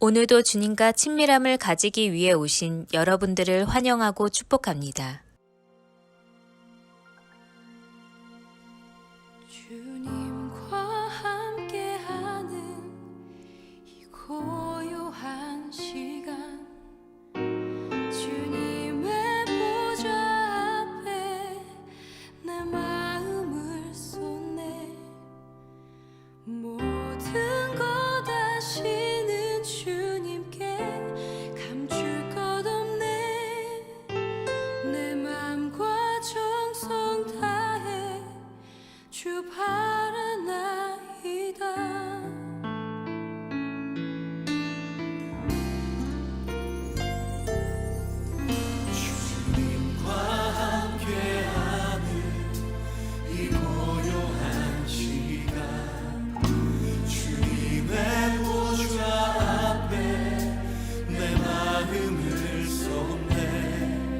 오늘도 주님과 친밀함을 가지기 위해 오신 여러분들을 환영하고 축복합니다. 주님과 함께하는 이 고요한 시간, 주님의 보좌 앞에 내 마음을 쏟네. 모든 것 아시는 주님께 감출 것 없네. 내 맘과 정성 다해 주 바라나이다. 주님과 함께하는 이 고요한 시간, 주님의 보좌 앞에 내 마음을 쏟네.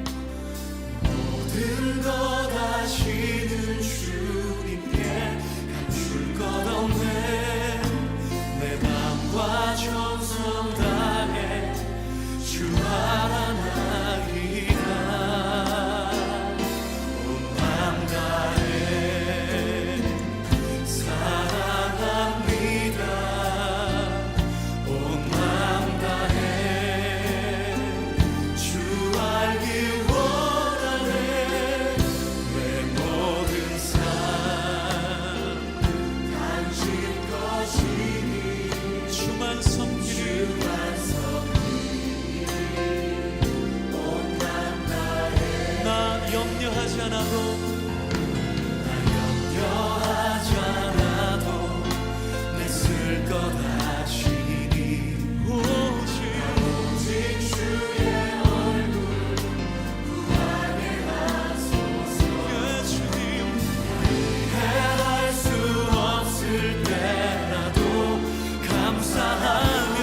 모든 것 아시는 주님께 감출 것 없네. 내 맘과 정성 다해 주 바라나이다. 온 맘 다해 사랑합니다. 온 맘 다해 주 알길 원하네. 내 모든 삶 당신 것이니 주만 섬기리. 나 염려하지 않아도 내 쓸 것 아시니. 오직 주의 얼굴 구하게 하소서. 주님 해할 수 없을 때라도 감사하며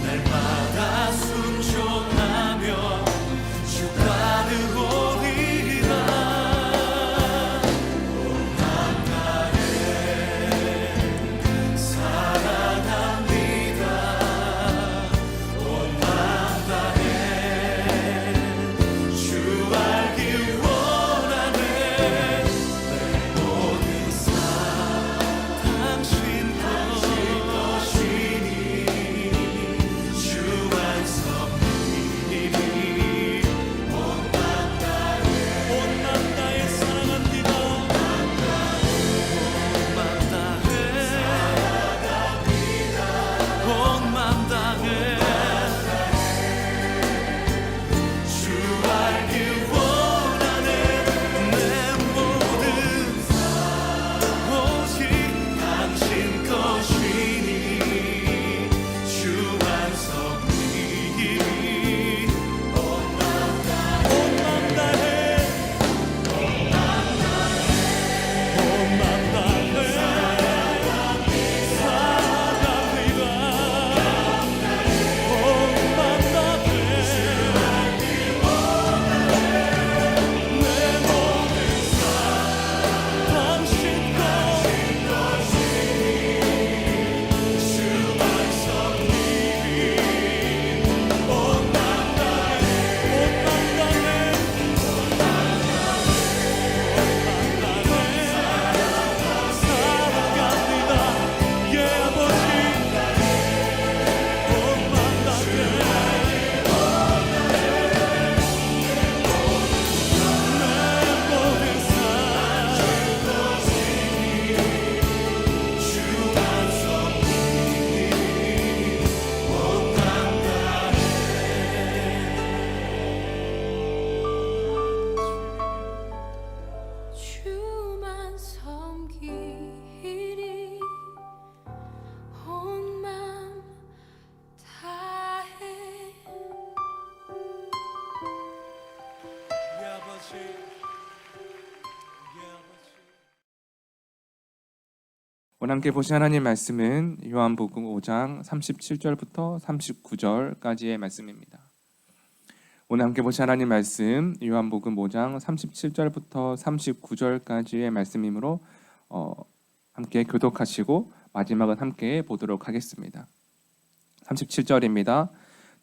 날마다 순종하며 주 따르오리라. 온 맘 다해 사랑합니다. 온 맘 다해 주 알길 원하네. 내 모든 삶 당신 것이니 주 완성이니. 온 맘 다해 사랑합니다. 온 맘 다해 온 맘 다해 주 알길 원하네. 내 모든 삶 오직 당신 것이니 주 완성이니. 온 맘 다해 주만 섬기리. 온 맘 다해. 예 아버지, 예 아버지. 오늘 함께 보신 하나님 말씀은 요한복음 5장 37절부터 39절까지의 말씀입니다. 오늘 함께 보신 하나님 말씀 요한복음 5장 37절부터 39절까지의 말씀이므로 함께 교독하시고 마지막은 함께 보도록 하겠습니다. 37절입니다.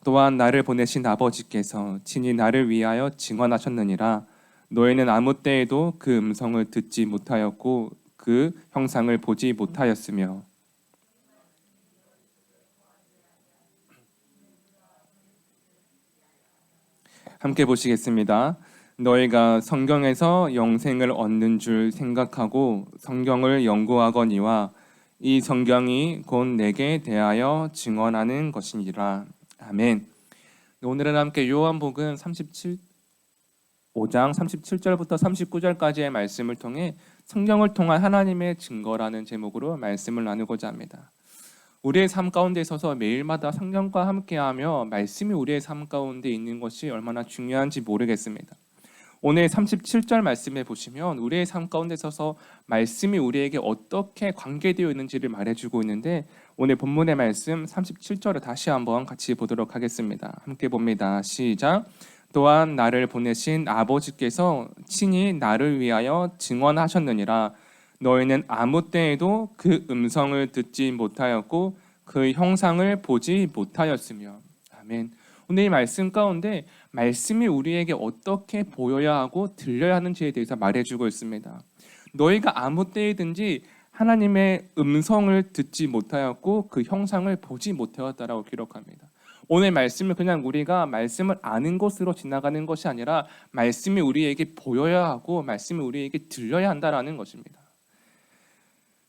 또한 나를 보내신 아버지께서 친히 나를 위하여 증언하셨느니라. 너희는 아무 때에도 그 음성을 듣지 못하였고 그 형상을 보지 못하였으며. 함께 보시겠습니다. 너희가 성경에서 영생을 얻는 줄 생각하고 성경을 연구하거니와 이 성경이 곧 내게 대하여 증언하는 것이니라. 아멘. 오늘은 함께 요한복음 5장 37절부터 39절까지의 말씀을 통해 성경을 통한 하나님의 증거라는 제목으로 말씀을 나누고자 합니다. 우리의 삶 가운데 있어서 매일마다 성경과 함께하며 말씀이 우리의 삶 가운데 있는 것이 얼마나 중요한지 모르겠습니다. 오늘 37절 말씀에 보시면 우리의 삶 가운데 있어서 말씀이 우리에게 어떻게 관계되어 있는지를 말해주고 있는데, 오늘 본문의 말씀 37절을 다시 한번 같이 보도록 하겠습니다. 함께 봅니다. 시작. 또한 나를 보내신 아버지께서 친히 나를 위하여 증언하셨느니라. 너희는 아무 때에도 그 음성을 듣지 못하였고 그 형상을 보지 못하였으며. 아멘. 오늘 이 말씀 가운데 말씀이 우리에게 어떻게 보여야 하고 들려야 하는지에 대해서 말해주고 있습니다. 너희가 아무 때이든지 하나님의 음성을 듣지 못하였고 그 형상을 보지 못하였다라고 기록합니다. 오늘 말씀은 그냥 우리가 말씀을 아는 것으로 지나가는 것이 아니라 말씀이 우리에게 보여야 하고 말씀이 우리에게 들려야 한다라는 것입니다.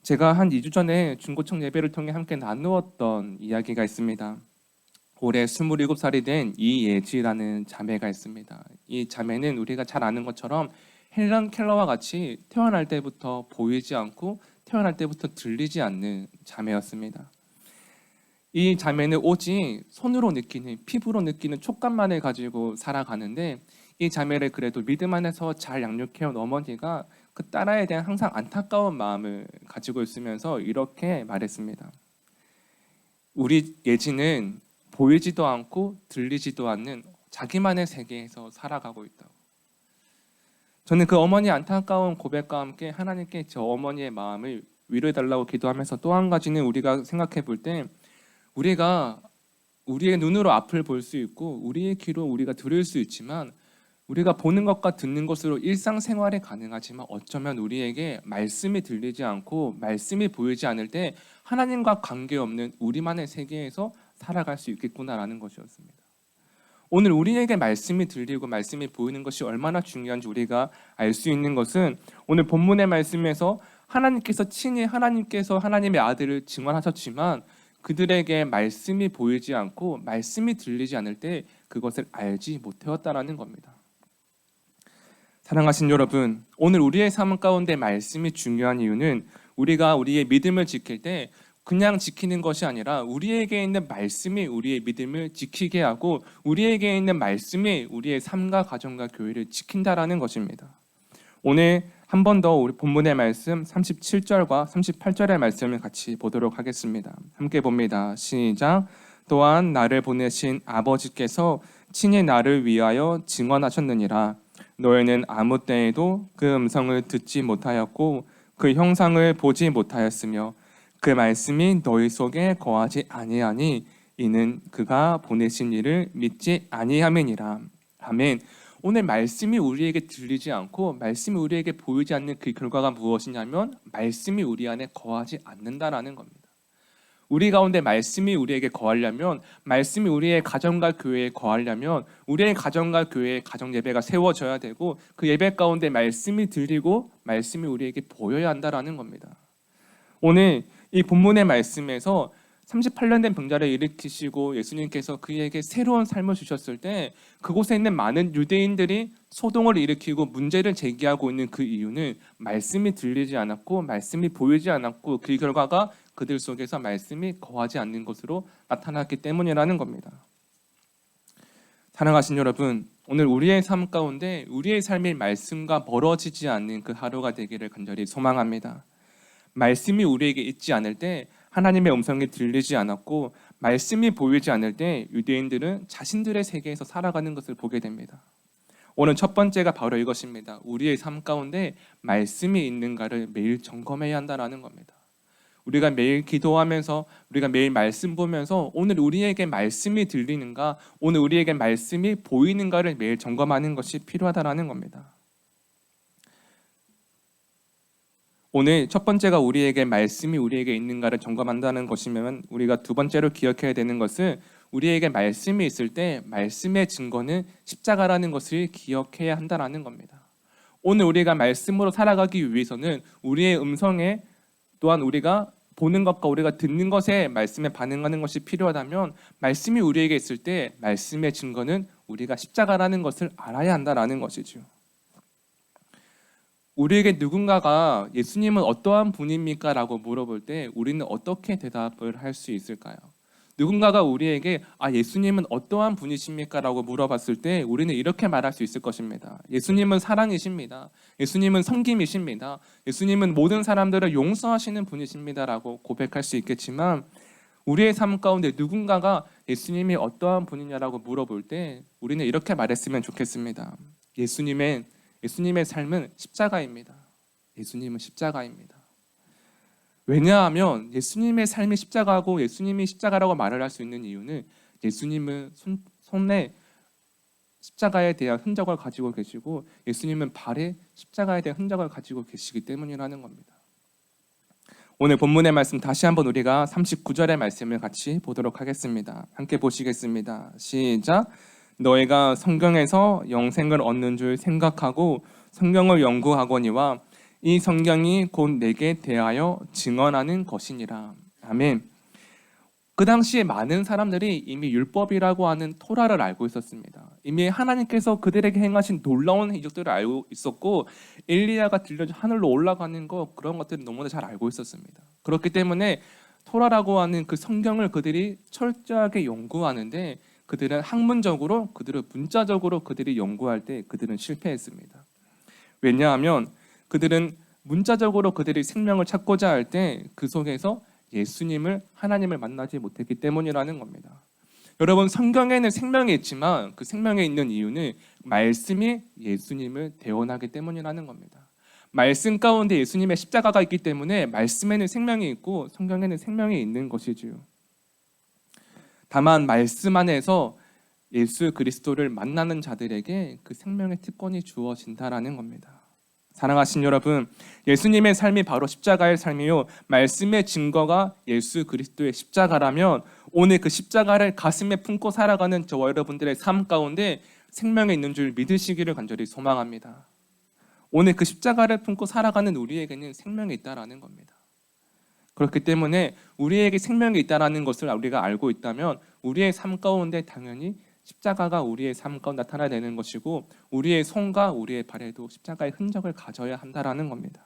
제가 한 2주 전에 중고청 예배를 통해 함께 나누었던 이야기가 있습니다. 올해 27살이 된 이예지라는 자매가 있습니다. 이 자매는 우리가 잘 아는 것처럼 헬런 켈러와 같이 태어날 때부터 보이지 않고 태어날 때부터 들리지 않는 자매였습니다. 이 자매는 오직 손으로 느끼는, 피부로 느끼는 촉감만을 가지고 살아가는데, 이 자매를 그래도 믿음 안에서 잘 양육해온 어머니가 그 딸아이에 대한 항상 안타까운 마음을 가지고 있으면서 이렇게 말했습니다. 우리 예지는 보이지도 않고 들리지도 않는 자기만의 세계에서 살아가고 있다고. 저는 그 어머니의 안타까운 고백과 함께 하나님께 저 어머니의 마음을 위로해달라고 기도하면서, 또 한 가지는 우리가 생각해 볼 때 우리가 우리의 눈으로 앞을 볼 수 있고 우리의 귀로 우리가 들을 수 있지만, 우리가 보는 것과 듣는 것으로 일상생활이 가능하지만 어쩌면 우리에게 말씀이 들리지 않고 말씀이 보이지 않을 때 하나님과 관계없는 우리만의 세계에서 살아갈 수 있겠구나라는 것이었습니다. 오늘 우리에게 말씀이 들리고 말씀이 보이는 것이 얼마나 중요한지 우리가 알 수 있는 것은, 오늘 본문의 말씀에서 하나님께서 친히 하나님의 아들을 증언하셨지만 그들에게 말씀이 보이지 않고 말씀이 들리지 않을 때 그것을 알지 못하였다라는 겁니다. 사랑하신 여러분, 오늘 우리의 삶 가운데 말씀이 중요한 이유는 우리가 우리의 믿음을 지킬 때 그냥 지키는 것이 아니라 우리에게 있는 말씀이 우리의 믿음을 지키게 하고 우리에게 있는 말씀이 우리의 삶과 가정과 교회를 지킨다라는 것입니다. 오늘 한 번 더 우리 본문의 말씀 37절과 38절의 말씀을 같이 보도록 하겠습니다. 함께 봅니다. 시작. 또한 나를 보내신 아버지께서 친히 나를 위하여 증언하셨느니라. 너희는 아무 때에도 그 음성을 듣지 못하였고 그 형상을 보지 못하였으며 그 말씀이 너희 속에 거하지 아니하니 이는 그가 보내신 이를 믿지 아니함이니라. 아멘. 오늘 말씀이 우리에게 들리지 않고 말씀이 우리에게 보이지 않는 그 결과가 무엇이냐면 말씀이 우리 안에 거하지 않는다라는 겁니다. 우리 가운데 말씀이 우리에게 거하려면, 말씀이 우리의 가정과 교회에 거하려면 우리의 가정과 교회에 가정 예배가 세워져야 되고 그 예배 가운데 말씀이 들리고 말씀이 우리에게 보여야 한다라는 겁니다. 오늘 이 본문의 말씀에서 38년 된 병자를 일으키시고 예수님께서 그에게 새로운 삶을 주셨을 때 그곳에 있는 많은 유대인들이 소동을 일으키고 문제를 제기하고 있는 그 이유는 말씀이 들리지 않았고 말씀이 보이지 않았고 그 결과가 그들 속에서 말씀이 거하지 않는 것으로 나타났기 때문이라는 겁니다. 사랑하신 여러분, 오늘 우리의 삶 가운데 우리의 삶이 말씀과 멀어지지 않는 그 하루가 되기를 간절히 소망합니다. 말씀이 우리에게 있지 않을 때 하나님의 음성이 들리지 않았고 말씀이 보이지 않을 때 유대인들은 자신들의 세계에서 살아가는 것을 보게 됩니다. 오늘 첫 번째가 바로 이것입니다. 우리의 삶 가운데 말씀이 있는가를 매일 점검해야 한다는 겁니다. 우리가 매일 기도하면서 우리가 매일 말씀 보면서 오늘 우리에게 말씀이 들리는가, 오늘 우리에게 말씀이 보이는가를 매일 점검하는 것이 필요하다라는 겁니다. 오늘 첫 번째가 우리에게 말씀이 우리에게 있는가를 점검한다는 것이면 우리가 두 번째로 기억해야 되는 것은 우리에게 말씀이 있을 때 말씀의 증거는 십자가라는 것을 기억해야 한다는 겁니다. 오늘 우리가 말씀으로 살아가기 위해서는 우리의 음성에 또한 우리가 보는 것과 우리가 듣는 것에 말씀에 반응하는 것이 필요하다면 말씀이 우리에게 있을 때 말씀의 증거는 우리가 십자가라는 것을 알아야 한다는 것이죠. 우리에게 누군가가 예수님은 어떠한 분입니까? 라고 물어볼 때 우리는 어떻게 대답을 할 수 있을까요? 누군가가 우리에게 예수님은 어떠한 분이십니까? 라고 물어봤을 때 우리는 이렇게 말할 수 있을 것입니다. 예수님은 사랑이십니다. 예수님은 섬김이십니다. 예수님은 모든 사람들을 용서하시는 분이십니다. 라고 고백할 수 있겠지만 우리의 삶 가운데 누군가가 예수님이 어떠한 분이냐라고 물어볼 때 우리는 이렇게 말했으면 좋겠습니다. 예수님의 삶은 십자가입니다. 예수님은 십자가입니다. 왜냐하면 예수님의 삶이 십자가고 예수님이 십자가라고 말을 할 수 있는 이유는 예수님은 손에 십자가에 대한 흔적을 가지고 계시고 예수님은 발에 십자가에 대한 흔적을 가지고 계시기 때문이라는 겁니다. 오늘 본문의 말씀 다시 한번 우리가 39절의 말씀을 같이 보도록 하겠습니다. 함께 보시겠습니다. 시작. 너희가 성경에서 영생을 얻는 줄 생각하고 성경을 연구하거니와 이 성경이 곧 내게 대하여 증언하는 것이니라. 아멘. 그 당시에 많은 사람들이 이미 율법이라고 하는 토라를 알고 있었습니다. 이미 하나님께서 그들에게 행하신 놀라운 이적들을 알고 있었고 엘리야가 들려져 하늘로 올라가는 것 그런 것들을 너무나 잘 알고 있었습니다. 그렇기 때문에 토라라고 하는 그 성경을 그들이 철저하게 연구하는데 그들은 학문적으로, 그들은 문자적으로 그들이 연구할 때 그들은 실패했습니다. 왜냐하면 그들은 문자적으로 그들이 생명을 찾고자 할 때 그 속에서 예수님을, 하나님을 만나지 못했기 때문이라는 겁니다. 여러분, 성경에는 생명이 있지만 그 생명에 있는 이유는 말씀이 예수님을 대언하기 때문이라는 겁니다. 말씀 가운데 예수님의 십자가가 있기 때문에 말씀에는 생명이 있고 성경에는 생명이 있는 것이지요. 다만 말씀 안에서 예수 그리스도를 만나는 자들에게 그 생명의 특권이 주어진다라는 겁니다. 사랑하신 여러분, 예수님의 삶이 바로 십자가의 삶이요 말씀의 증거가 예수 그리스도의 십자가라면 오늘 그 십자가를 가슴에 품고 살아가는 저와 여러분들의 삶 가운데 생명이 있는 줄 믿으시기를 간절히 소망합니다. 오늘 그 십자가를 품고 살아가는 우리에게는 생명이 있다라는 겁니다. 그렇기 때문에 우리에게 생명이 있다는 것을 우리가 알고 있다면 우리의 삶 가운데 당연히 십자가가 우리의 삶 가운데 나타나야 되는 것이고 우리의 손과 우리의 발에도 십자가의 흔적을 가져야 한다는 겁니다.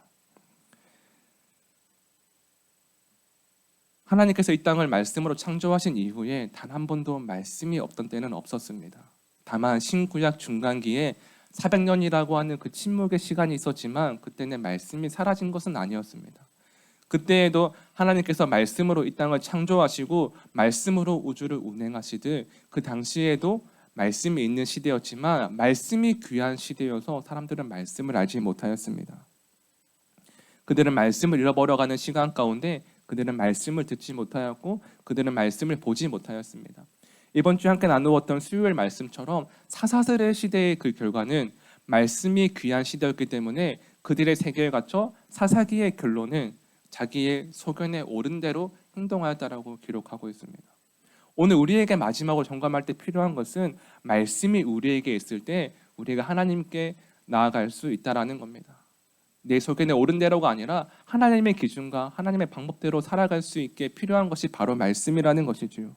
하나님께서 이 땅을 말씀으로 창조하신 이후에 단 한 번도 말씀이 없던 때는 없었습니다. 다만 신구약 중간기에 400년이라고 하는 그 침묵의 시간이 있었지만 그때는 말씀이 사라진 것은 아니었습니다. 그때에도 하나님께서 말씀으로 이 땅을 창조하시고 말씀으로 우주를 운행하시듯 그 당시에도 말씀이 있는 시대였지만 말씀이 귀한 시대여서 사람들은 말씀을 알지 못하였습니다. 그들은 말씀을 잃어버려가는 시간 가운데 그들은 말씀을 듣지 못하였고 그들은 말씀을 보지 못하였습니다. 이번 주에 함께 나누었던 수요일 말씀처럼 사사슬의 시대의 그 결과는 말씀이 귀한 시대였기 때문에 그들의 세계에 갇혀 사사기의 결론은 자기의 소견에 옳은 대로 행동하였다라고 기록하고 있습니다. 오늘 우리에게 마지막으로 점검할 때 필요한 것은 말씀이 우리에게 있을 때 우리가 하나님께 나아갈 수 있다라는 겁니다. 내 소견에 옳은 대로가 아니라 하나님의 기준과 하나님의 방법대로 살아갈 수 있게 필요한 것이 바로 말씀이라는 것이지요.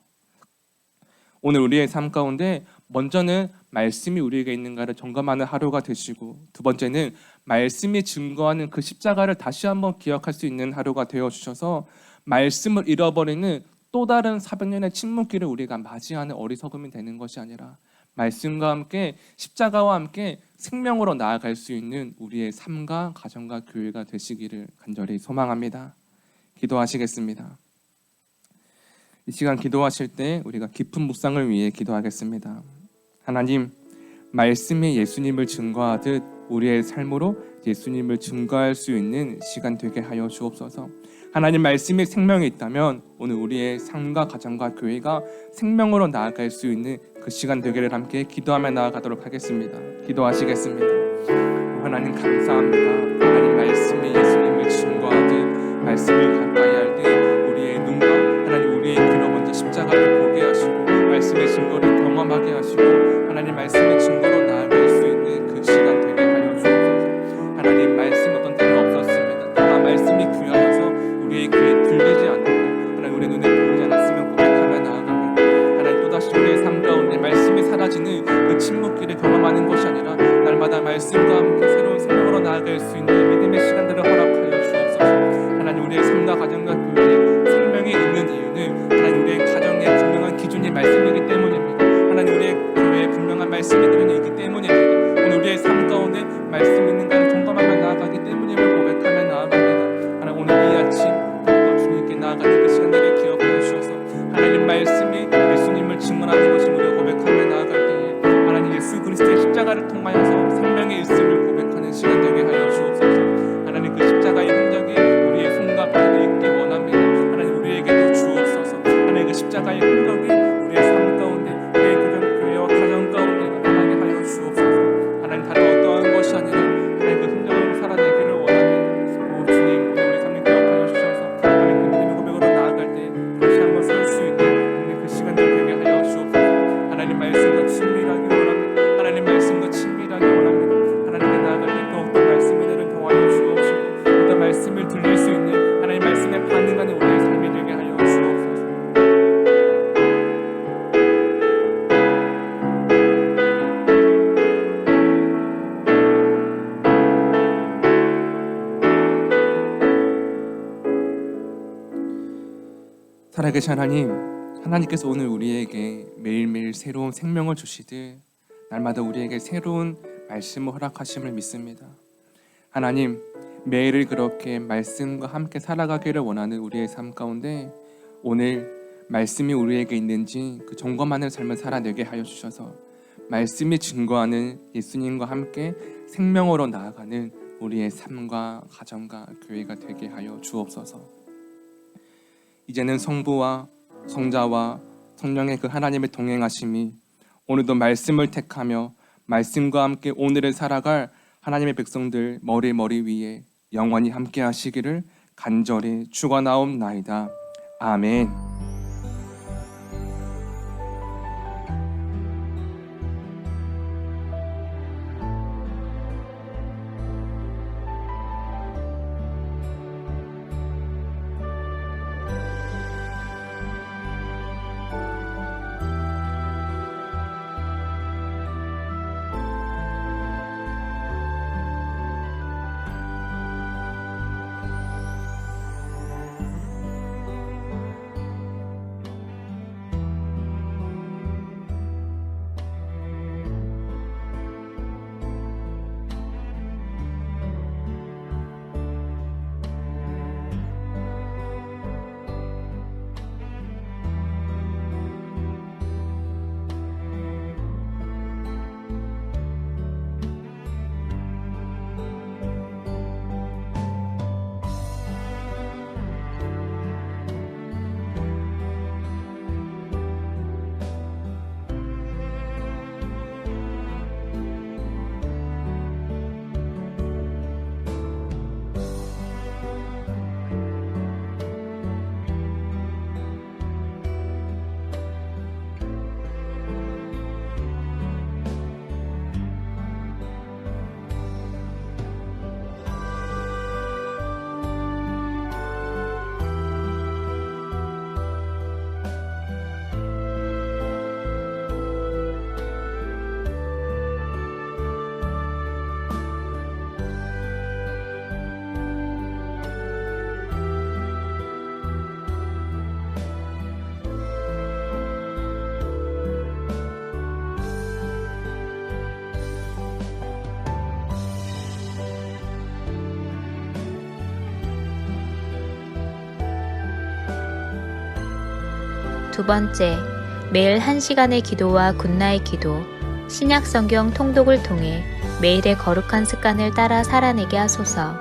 오늘 우리의 삶 가운데 먼저는 말씀이 우리에게 있는가를 점검하는 하루가 되시고 두 번째는 말씀이 증거하는 그 십자가를 다시 한번 기억할 수 있는 하루가 되어주셔서 말씀을 잃어버리는 또 다른 400년의 침묵기를 우리가 맞이하는 어리석음이 되는 것이 아니라 말씀과 함께 십자가와 함께 생명으로 나아갈 수 있는 우리의 삶과 가정과 교회가 되시기를 간절히 소망합니다. 기도하시겠습니다. 이 시간 기도하실 때 우리가 깊은 묵상을 위해 기도하겠습니다. 하나님, 말씀이 예수님을 증거하듯 우리의 삶으로 예수님을 증거할 수 있는 시간 되게 하여 주옵소서. 하나님 말씀이 생명이 있다면 오늘 우리의 삶과 가정과 교회가 생명으로 나아갈 수 있는 그 시간 되기를 함께 기도하며 나아가도록 하겠습니다. 기도하시겠습니다. 하나님 감사합니다. 하나님 말씀이 예수님을 증거하듯 말씀을 가까이 할 때 우리의 눈과 하나님 우리의 귀로 먼저 십자가를 보게 하시고 말씀의 증거를 경험하게 하시고 하나님 말씀의 증거로 나아갈 수 있는 그 시간 되게 하여 주옵소서. 하나님 말씀 어떤 때는 없었습니다. 다만 말씀이 귀하여서 우리의 귀에 들리지 않고 하나님 우리의 눈에 보이지 않았으면 고백하며 나아갑니다. 하나님 또다시 우리의 삶 가운데 말씀이 사라지는 그 침묵길을 경험하는 것이 아니라 날마다 말씀과 함께 새로운 생명으로 나아갈 수 있는 믿음의 시간들을 허락하여 주옵소서. 하나님 우리의 삶과 가정과 교회에 생명이 있는 이유는 하나님 우리의 가정에 분명한 기준이 말씀이기 때문입니다. 하나님 우리의 교회에 분명한 말씀이 있기 때문입니다. 오늘 우리의 삶 가운데 말씀 있는가를 점검하며 나아가기 때문임을 고백하며 나아갑니다. 하나님 오늘 이 아침 더욱더 주님께 나아가는 그 시간들을 기억하여 주셔서 하나님 말씀이 예수님을 증언하는 것을 우리가 고백하며 나아갈 때에 하나님 예수 그리스도의 십자가를 통하여서 생명의 있음을 고백하는 시간 되게 하여 주옵소서. 하나님 그 십자가의 흔적이 우리의 손과 발에 있기 원합니다. 하나님 우리에게도 주옵소서. 하나님 그 십자가의 흔적이 우리의 삶 가운데 우리의 교회와 가정 가운데 나타나게 하여 주옵소서. 하나님 다른 어떠한 것이 아니라 하나님 그 흔적으로 살아내기를 원합니다. 오 주님 우리 삶을 기억하여 주셔서 하나님 그 믿음의 고백으로 나아갈 때 다시 한번 설 수 있는 하나님 그 시간들 되게 하여 주옵소서. 하나님 말씀과 친밀하게 원합니다. 하나님 말씀과 친밀하게 원합니다. 하나님께 나아갈 때 더욱더 말씀의 들을 더하여 주옵시고 어떤 말씀을 들릴 수 있는 하나님 말씀에 반응하는 우리의 삶이 되게 하여 주옵소서. 살아계신 하나님, 하나님께서 오늘 우리에게 매일매일 새로운 생명을 주시듯 날마다 우리에게 새로운 말씀을 허락하심을 믿습니다. 하나님, 매일을 그렇게 말씀과 함께 살아가기를 원하는 우리의 삶 가운데 오늘 말씀이 우리에게 있는지 그 점검하는 삶을 살아내게 하여 주셔서 말씀이 증거하는 예수님과 함께 생명으로 나아가는 우리의 삶과 가정과 교회가 되게 하여 주옵소서. 이제는 성부와 성자와 성령의 그 하나님의 동행하심이 오늘도 말씀을 택하며 말씀과 함께 오늘을 살아갈 하나님의 백성들 머리 위에 영원히 함께 하시기를 간절히 축원하옵나이다. 아멘. 두 번째, 매일 1시간의 기도와 굿나잇 기도, 신약 성경 통독을 통해 매일의 거룩한 습관을 따라 살아내게 하소서.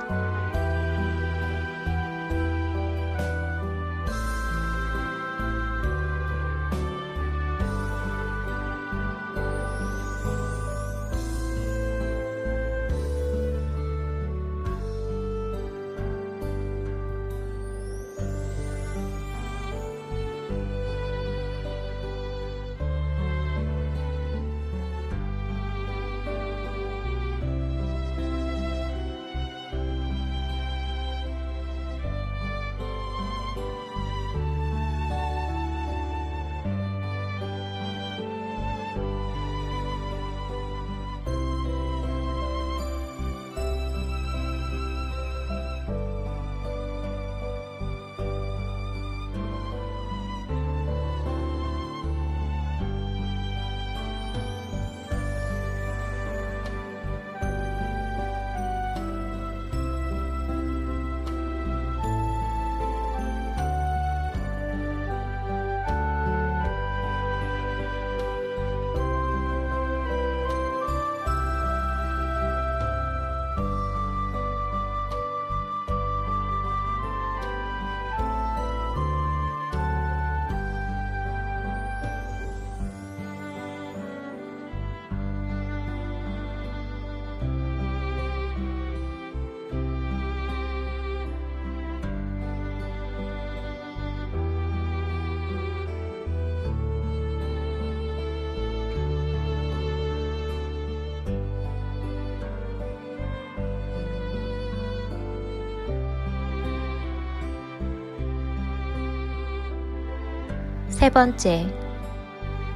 세 번째,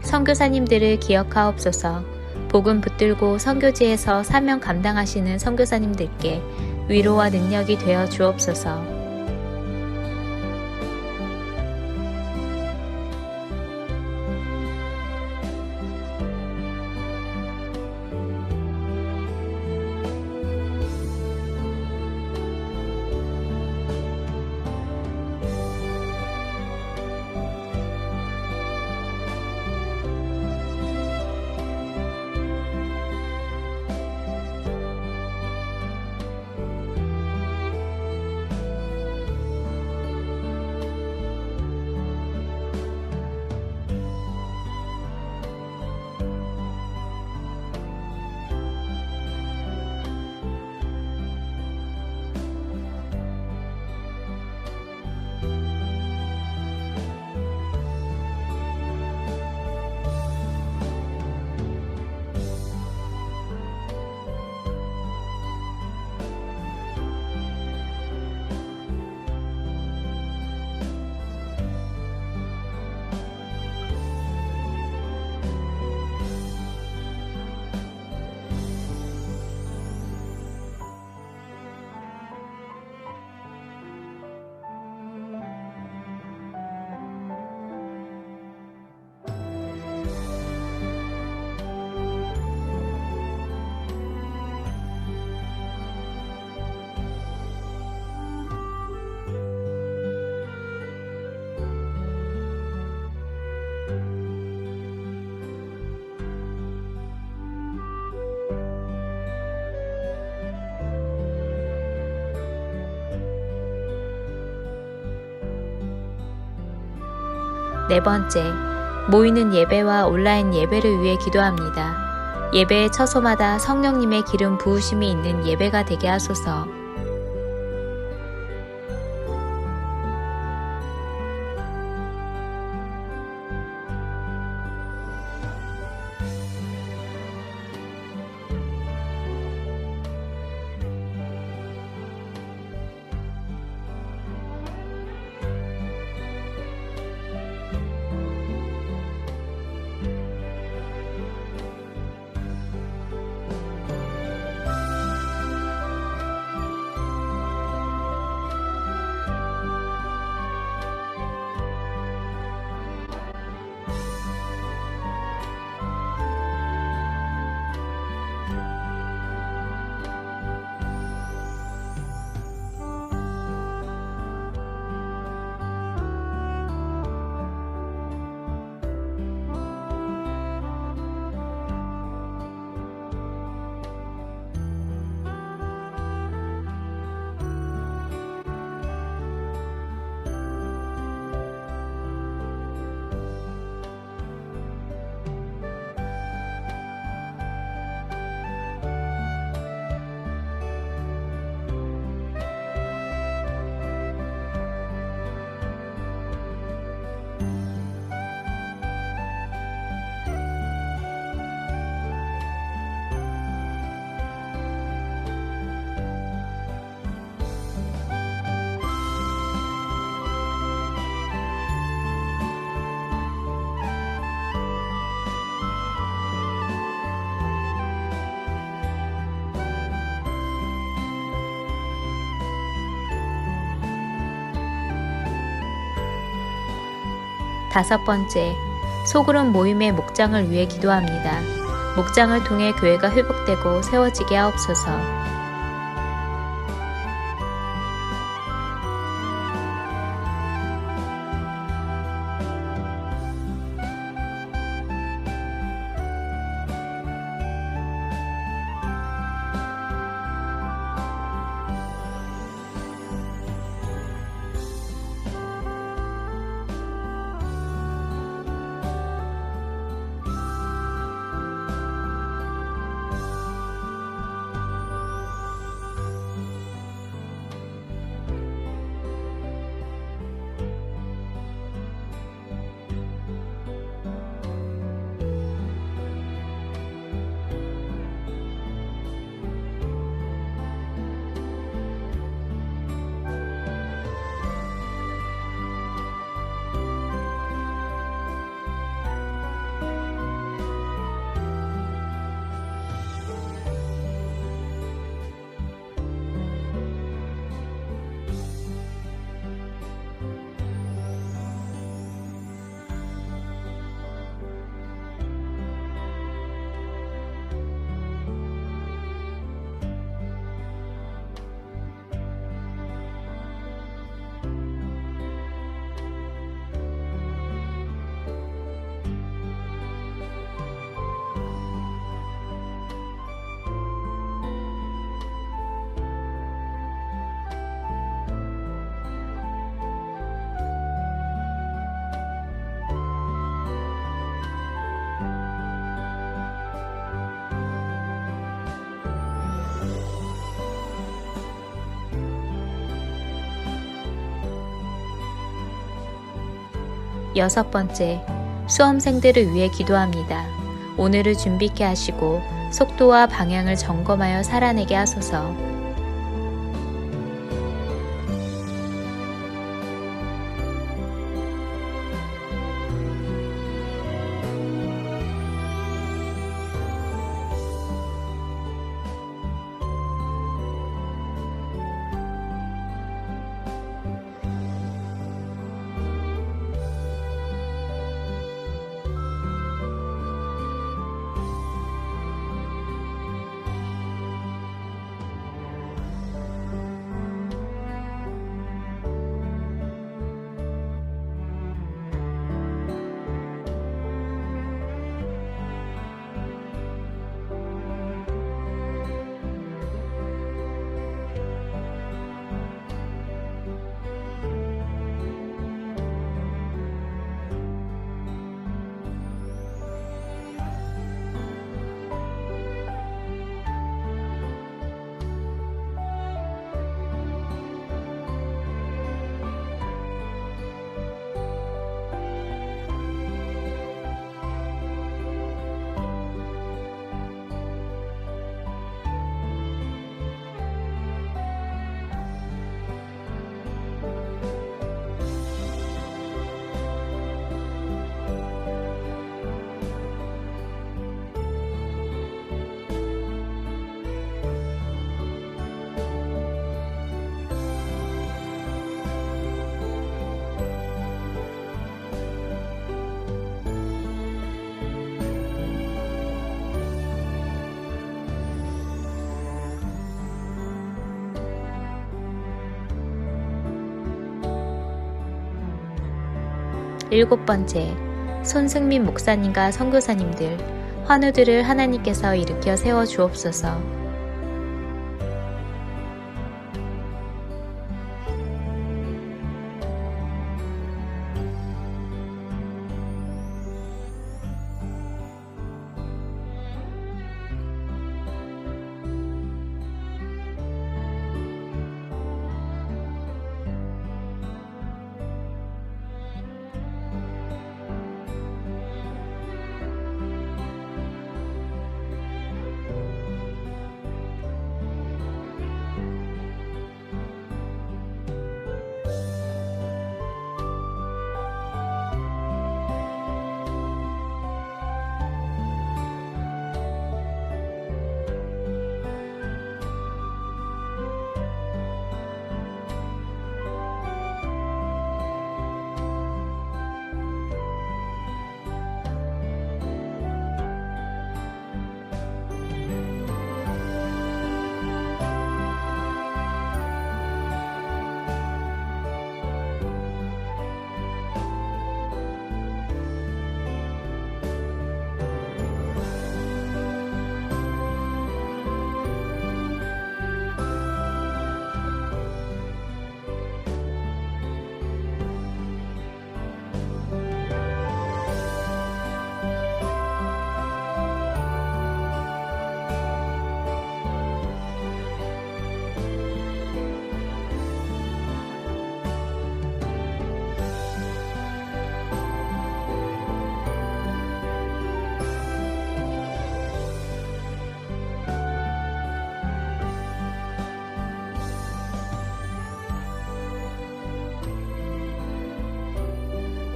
선교사님들을 기억하옵소서. 복음 붙들고 선교지에서 사명 감당하시는 선교사님들께 위로와 능력이 되어 주옵소서. 네 번째, 모이는 예배와 온라인 예배를 위해 기도합니다. 예배의 처소마다 성령님의 기름 부으심이 있는 예배가 되게 하소서. 다섯 번째, 소그룹 모임의 목장을 위해 기도합니다. 목장을 통해 교회가 회복되고 세워지게 하옵소서. 6번째, 수험생들을 위해 기도합니다. 오늘을 준비케 하시고 속도와 방향을 점검하여 살아내게 하소서. 일곱 번째, 손승민 목사님과 선교사님들, 환우들을 하나님께서 일으켜 세워 주옵소서.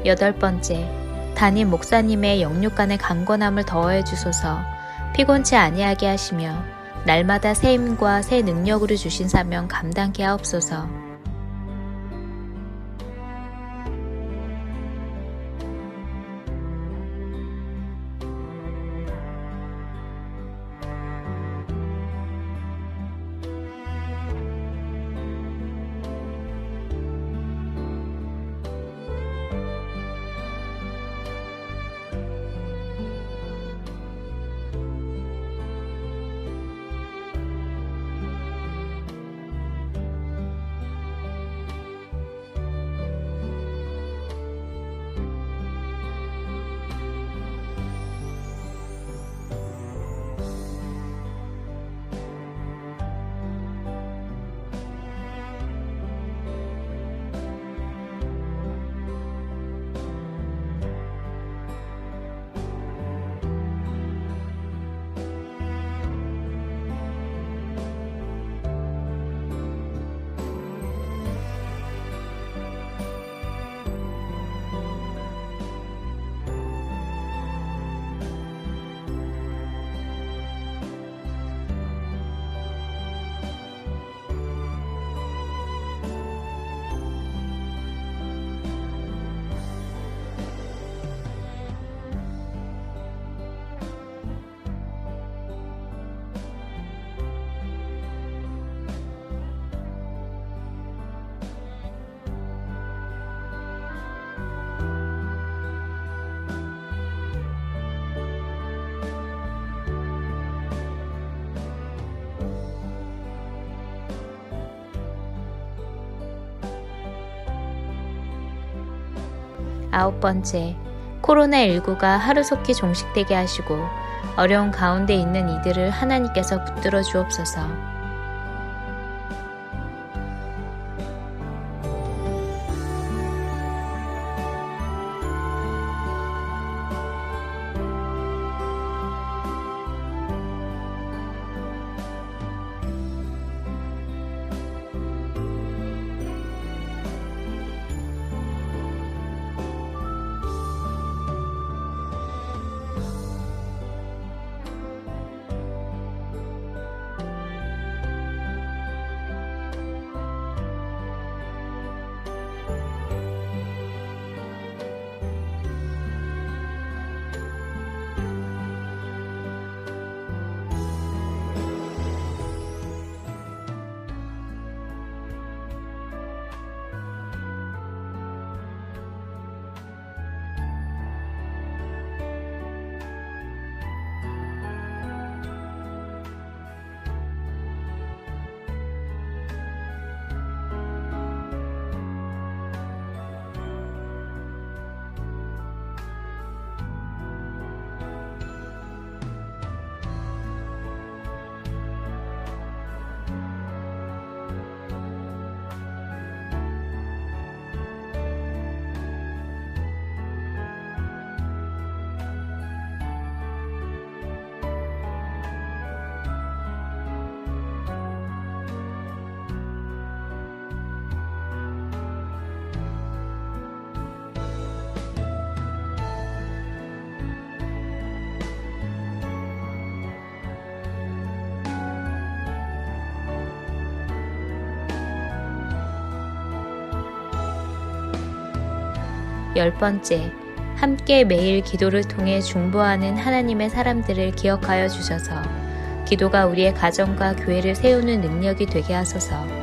여덟 번째, 담임 목사님의 영육간의 강건함을 더하여 주소서. 피곤치 아니하게 하시며 날마다 새 힘과 새 능력으로 주신 사명 감당케 하옵소서. 9번째, 코로나19가 하루속히 종식되게 하시고 어려운 가운데 있는 이들을 하나님께서 붙들어 주옵소서. 열 번째, 함께 매일 기도를 통해 중보하는 하나님의 사람들을 기억하여 주셔서 기도가 우리의 가정과 교회를 세우는 능력이 되게 하소서.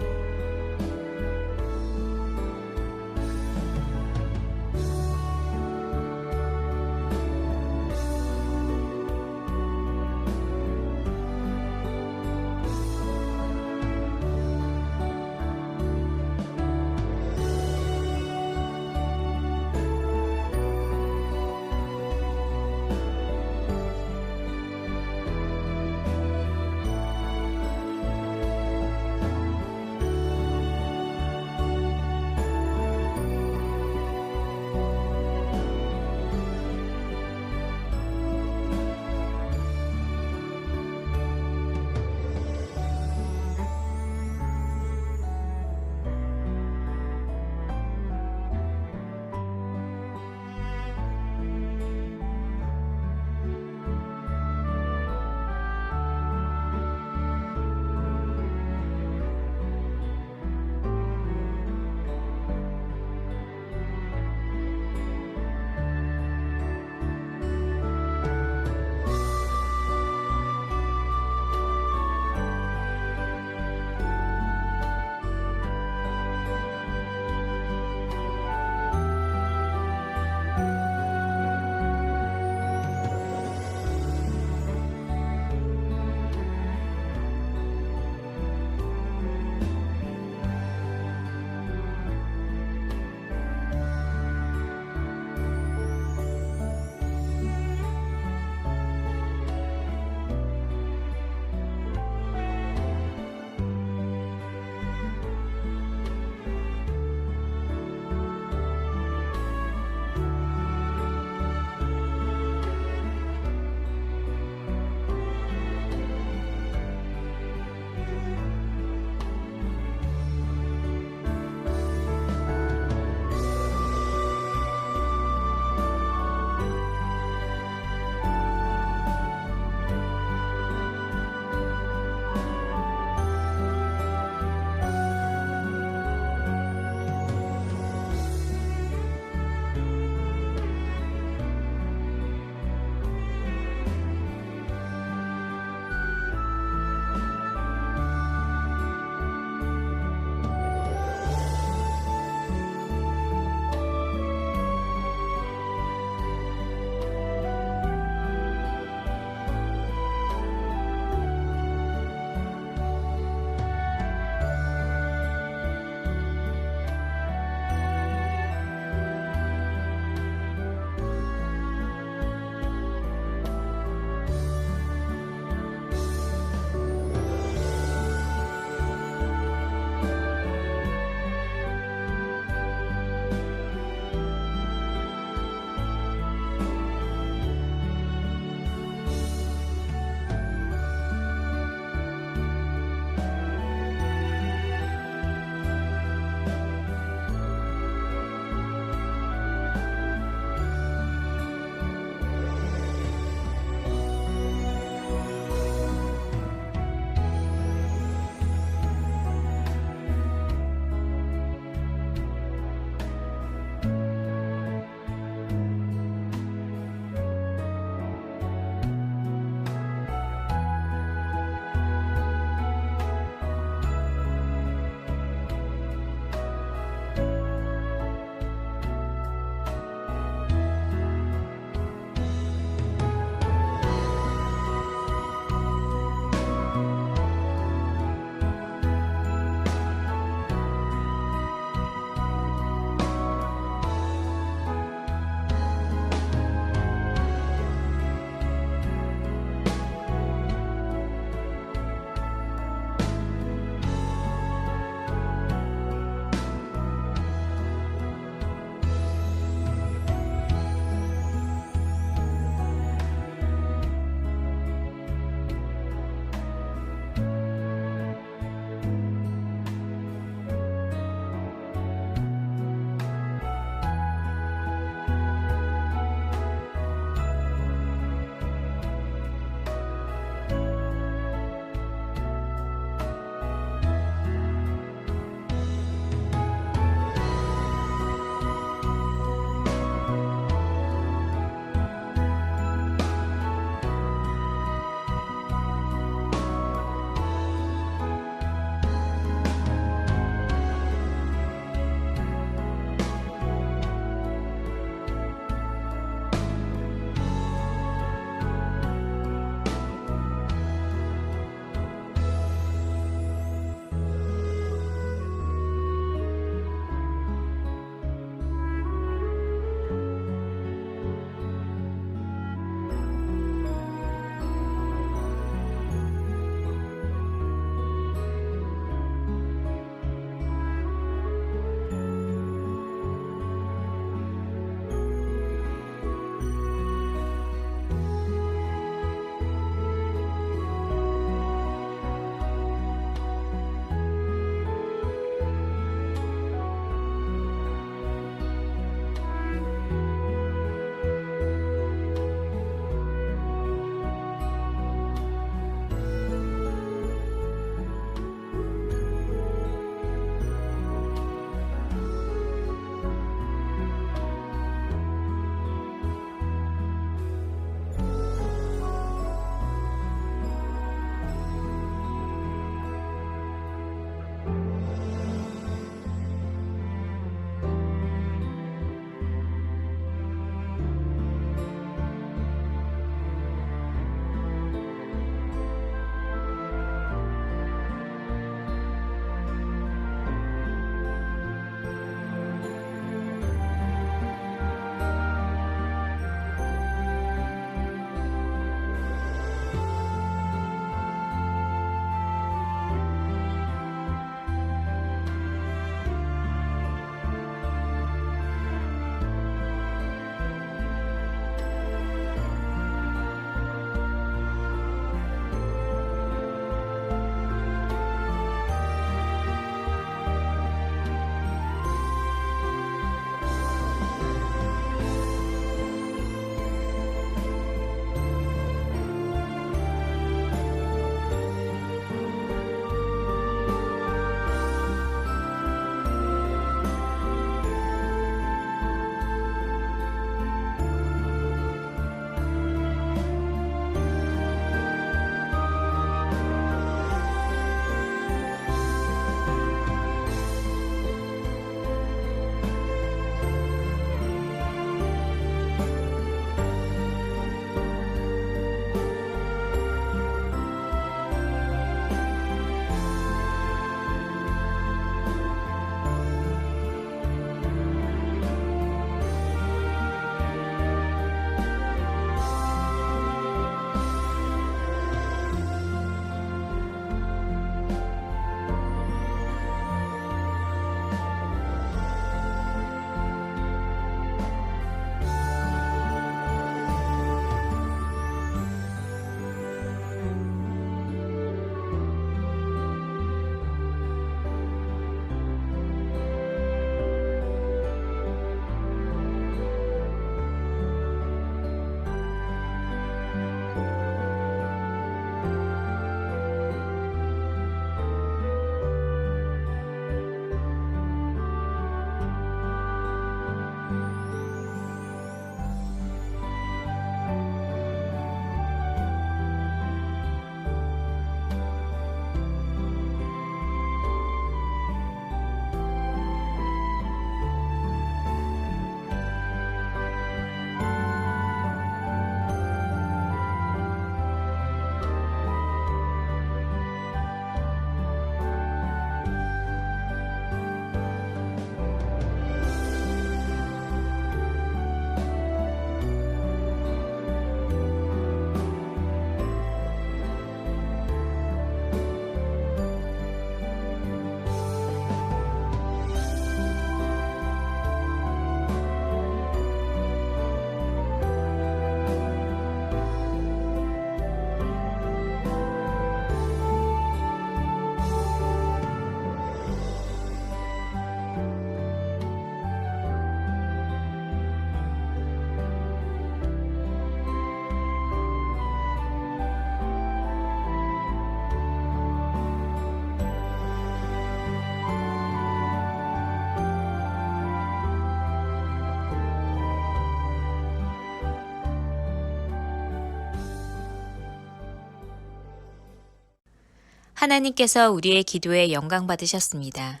하나님께서 우리의 기도에 영광 받으셨습니다.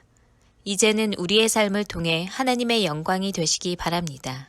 이제는 우리의 삶을 통해 하나님의 영광이 되시기 바랍니다.